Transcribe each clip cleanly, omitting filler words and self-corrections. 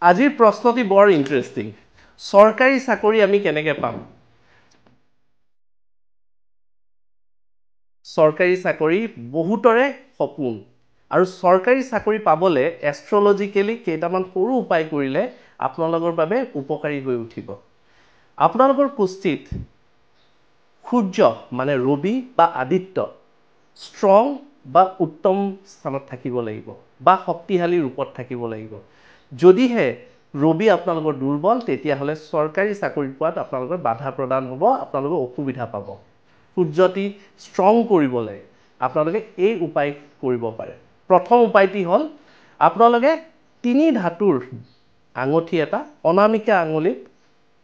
আজিৰ প্ৰশ্নটি বৰ ইন্টাৰেষ্টিং সৰকাৰি চাকৰি আমি কেনেকৈ পাম সৰকাৰি চাকৰি বহুতৰে সপোন আৰু সৰকাৰি চাকৰি পাবলে এষ্ট্ৰলজিক্যালি কেইটামান সৰু উপায় কৰিলে আপোনালোকৰ বাবে উপকাৰী হৈ উঠিব আপোনালোকৰ কুষ্টিত সূৰ্য মানে ৰবি বা আদিত্য ষ্ট্ৰং বা উত্তম স্থানত থাকিব লাগিব বা শক্তিশালী ৰূপত থাকিব লাগিব যদিহে ৰবি আপোনালোকৰ দুৰ্বল তেতিয়াহলে সৰকাৰি চাকৰি পোৱাত আপোনালোকৰ বাধা প্ৰদান হ'ব আপোনালোকৰ অসুবিধা পাব সূৰ্যটি ষ্ট্ৰং কৰিবলৈ আপোনালোকে এই উপায় কৰিব পাৰে প্ৰথম উপায়টি হ'ল আপোনালোকে তিনি ধাতুৰ আঙঠি এটা অনামিকা আঙুলিত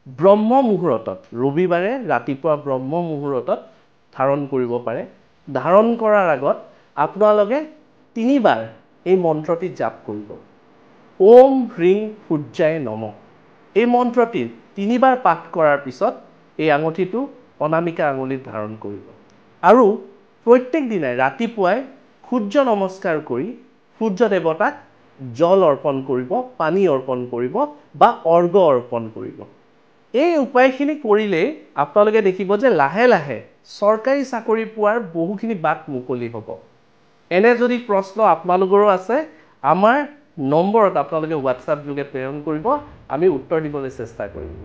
ব্ৰহ্ম মুহূৰ্তত ৰবিবাৰে ৰাতিপুৱা ব্ৰহ্ম মুহূৰ্তত ধাৰণ কৰিব পাৰে ধাৰণ কৰাৰ আগত আপোনালোকে তিনিবাৰ এই মন্ত্ৰটি জাপ কৰিব ওম হ্ৰিং সূৰ্যায় নমঃ এই মন্ত্ৰটি তিনিবাৰ পাঠ কৰাৰ পিছত এই আঙঠিটো অনামিকা আঙুলিত ধাৰণ কৰিব আৰু প্ৰত্যেক দিনাই ৰাতিপুৱাই সূৰ্য নমস্কাৰ কৰি সূৰ্য দেৱতাক জল অৰ্পণ কৰিব পানী অৰ্পণ কৰিব বা অৰ্ঘ্য অৰ্পণ কৰিব এই উপায়খিনি কৰিলে আপোনালোকে দেখিব যে লাহে লাহে সৰকাৰি চাকৰি পোৱাৰ বহুখিনি বাট মুকলি হ'ব এনে যদি প্ৰশ্ন আপোনালোকৰো আছে আমাৰ নম্বৰত আপোনালোকে WhatsApp যোগে প্ৰেৰণ কৰিব আমি উত্তৰ দিবলৈ চেষ্টা কৰিম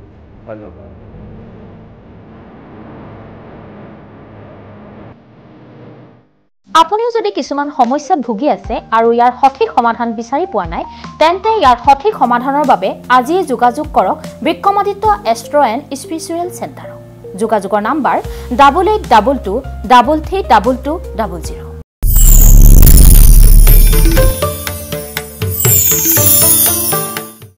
ধন্যবাদ আপুনিও যদি কিছুমান সমস্যাত ভুগি আছে আৰু ইয়াৰ সঠিক সমাধান বিচাৰি পোৱা নাই তেন্তে ইয়াৰ সঠিক সমাধানৰ বাবে আজিয়ে যোগাযোগ কৰক বিক্ৰমাদিত্য এষ্ট্ৰো এণ্ড স্পিৰিচুৱেল চেণ্টাৰক যোগাযোগৰ নাম্বাৰ 8822 332200